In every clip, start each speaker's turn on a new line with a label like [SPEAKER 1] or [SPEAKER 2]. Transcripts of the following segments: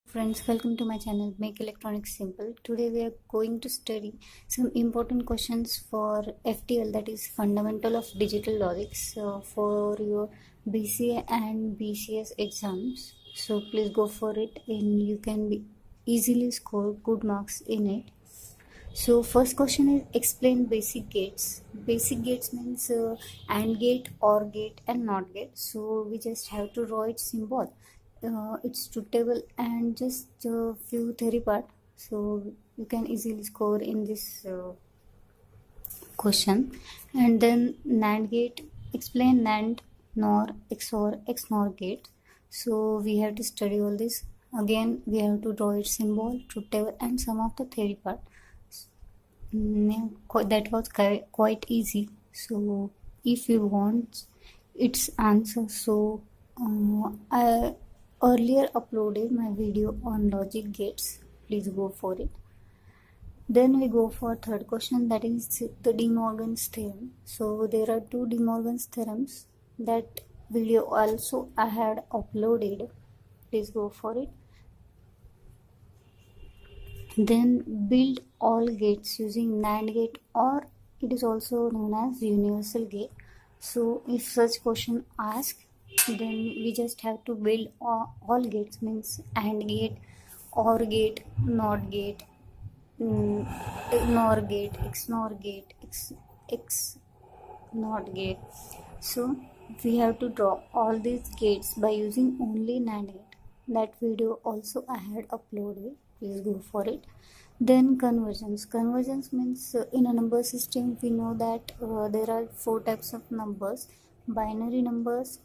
[SPEAKER 1] Friends, welcome to my channel Make Electronics Simple. Today we are going to study some important questions for FDL, that is Fundamental of Digital Logics, for your BCA and BCS exams. So please go for it and you can easily score good marks in it. So first question is explain basic gates. Basic gates means AND gate, OR gate and NOT gate. So we just have to draw its symbol. It's truth-table and just a few theory part. So you can easily score in this question. And then NAND gate, explain NAND, NOR, XOR, XNOR gate. So we have to study all this. Again we have to draw its symbol, truth-table and some of the theory part. That was quite easy. So if you want its answer, so I earlier uploaded my video on logic gates, please go for it. Then we go for third question, that is the De Morgan's theorem. So there are two De Morgan's theorems. That video also I had uploaded, please go for it. Then build all gates using NAND gate, or it is also known as universal gate. So if such question asked, then we just have to build all gates, means AND gate, OR gate, NOT gate, NOR gate, XNOR gate, X NOT gate. So we have to draw all these gates by using only NAND gate. That video also I had uploaded, please go for it. Then convergence. Convergence means in a number system we know that there are four types of numbers: binary numbers,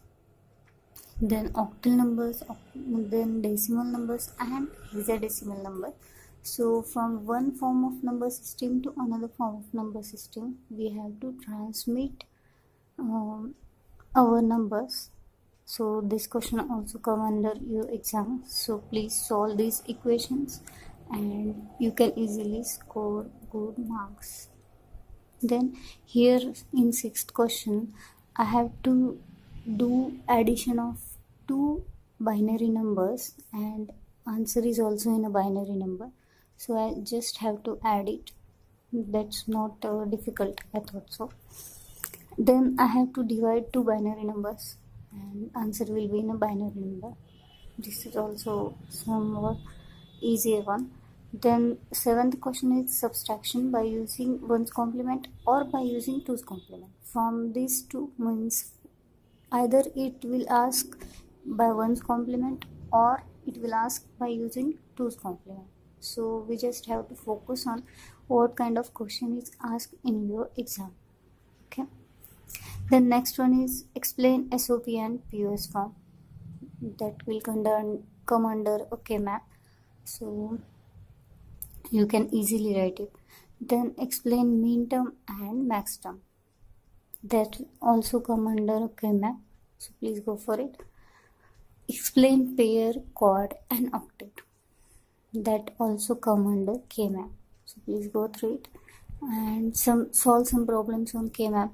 [SPEAKER 1] then octal numbers, then decimal numbers and hexadecimal numbers. So from one form of number system to another form of number system, we have to transmit our numbers. So this question also come under your exam. So please solve these equations and you can easily score good marks. Then here in sixth question, I have to do addition of two binary numbers and answer is also in a binary number. So I just have to add it. That's not difficult, I thought so. Then I have to divide two binary numbers and answer will be in a binary number. This is also somewhat easier one. Then seventh question is subtraction by using 1's complement or by using 2's complement. From these two means either it will ask by 1's complement or it will ask by using 2's complement. So we just have to focus on what kind of question is asked in your exam. Okay. The next one is explain SOP and POS form. That will come under a K-map. So you can easily write it. Then explain min term and max term. That also come under a K-map. So please go for it. Explain pair, quad and octet. That also come under K-map. So please go through it and solve some problems on K-map.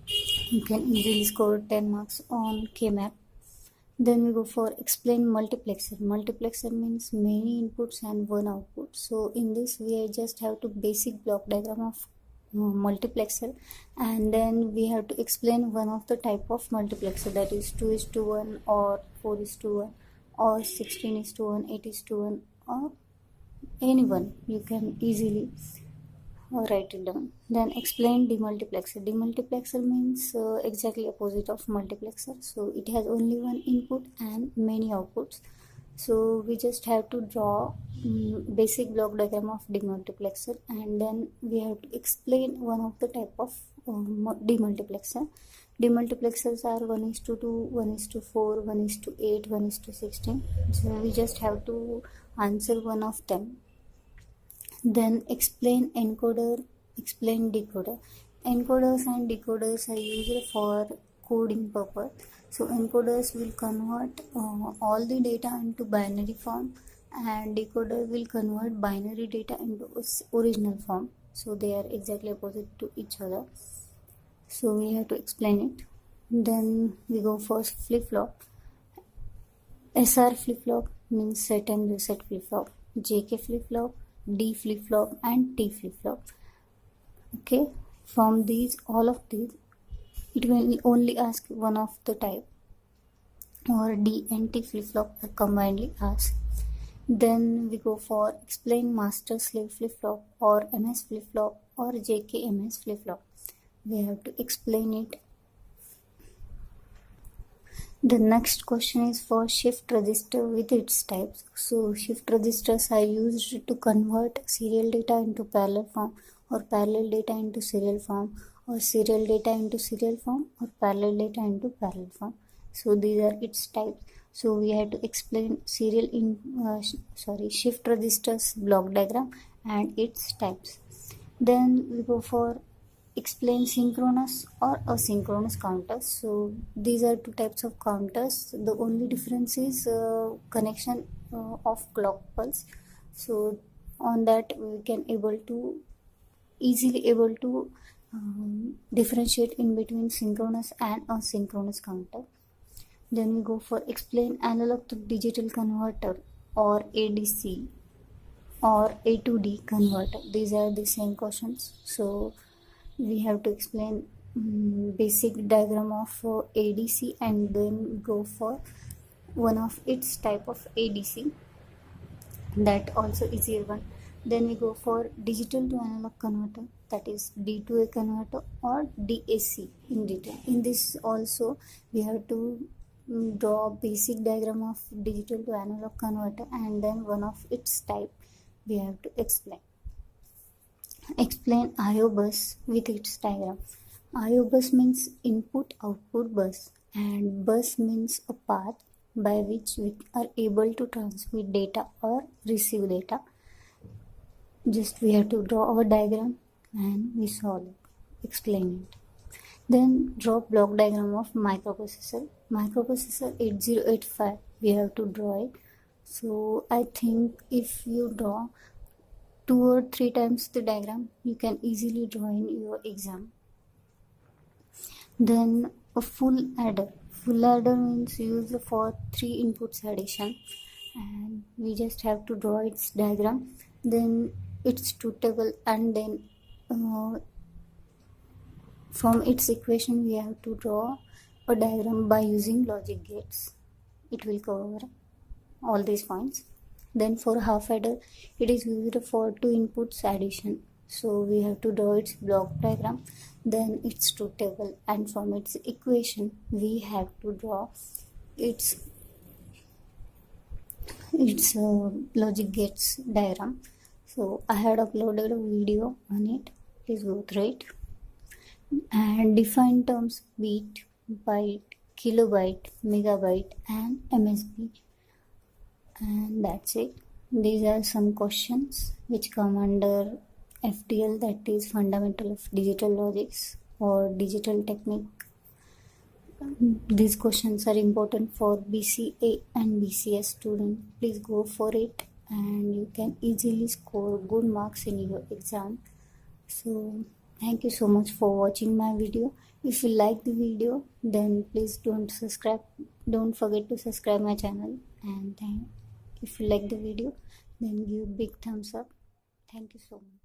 [SPEAKER 1] You can easily score 10 marks on K-map. Then we go for explain multiplexer. Multiplexer means many inputs and one output. So in this we just have to basic block diagram of multiplexer, and then we have to explain one of the type of multiplexer, that is 2:1 or 4:1 or 16:1, 8:1 or anyone. You can easily write it down. Then explain demultiplexer. Demultiplexer means exactly opposite of multiplexer. So it has only one input and many outputs. So we just have to draw basic block diagram of demultiplexer, and then we have to explain one of the type of demultiplexer. Demultiplexers are 1:2, 1:4, 1:8, 1:16. So we just have to answer one of them. Then explain encoder, explain decoder. Encoders and decoders are used for coding purpose. So encoders will convert all the data into binary form, and decoder will convert binary data into original form. So they are exactly opposite to each other. So we have to explain it. Then we go for flip-flop. SR flip-flop means set and reset flip-flop, JK flip-flop, D flip-flop and T flip-flop. Okay, from these, all of these, it will only ask one of the type, or D and T flip-flop are combinedly asked. Then we go for explain master slave flip-flop or MS flip-flop or JK MS flip-flop. We have to explain it. The next question is for shift register with its types. So shift registers are used to convert serial data into parallel form, or parallel data into serial form, or serial data into serial form, or parallel data into parallel form. So these are its types. So we have to explain shift registers block diagram and its types. Then we go for explain synchronous or asynchronous counters. So these are two types of counters. The only difference is connection of clock pulse. So on that we can easily able to differentiate in between synchronous and asynchronous counter. Then we go for explain analog to digital converter or ADC or A to D converter. These are the same questions. So we have to explain basic diagram of ADC and then go for one of its type of ADC, that also easier one. Then we go for digital to analog converter, that is D to A converter or DAC in detail. In this also we have to draw basic diagram of digital to analog converter and then one of its type we have to explain. Explain I/O bus with its diagram. I/O bus means input output bus and bus means a path by which we are able to transmit data or receive data. Just we have to draw our diagram and we solve it, explain it. Then draw block diagram of microprocessor. Microprocessor 8085, we have to draw it. So I think if you draw 2 or 3 times the diagram, you can easily draw in your exam. Then a full adder. Full adder means used for 3 inputs addition, and we just have to draw its diagram. Then its truth table, and then from its equation we have to draw a diagram by using logic gates. It will cover all these points. Then for half adder, it is used for 2 inputs addition. So we have to draw its block diagram, then its truth table, and from its equation we have to draw its logic gates diagram. So I had uploaded a video on it. Please go through it. And define terms bit, byte, kilobyte, megabyte, and MSB. And that's it. These are some questions which come under FDL, that is Fundamental of Digital Logics or Digital Technique. These questions are important for BCA and BCS students. Please go for it and you can easily score good marks in your exam. So thank you so much for watching my video. If you like the video, then please don't forget to subscribe my channel, and if you like the video, then give big thumbs up. Thank you so much.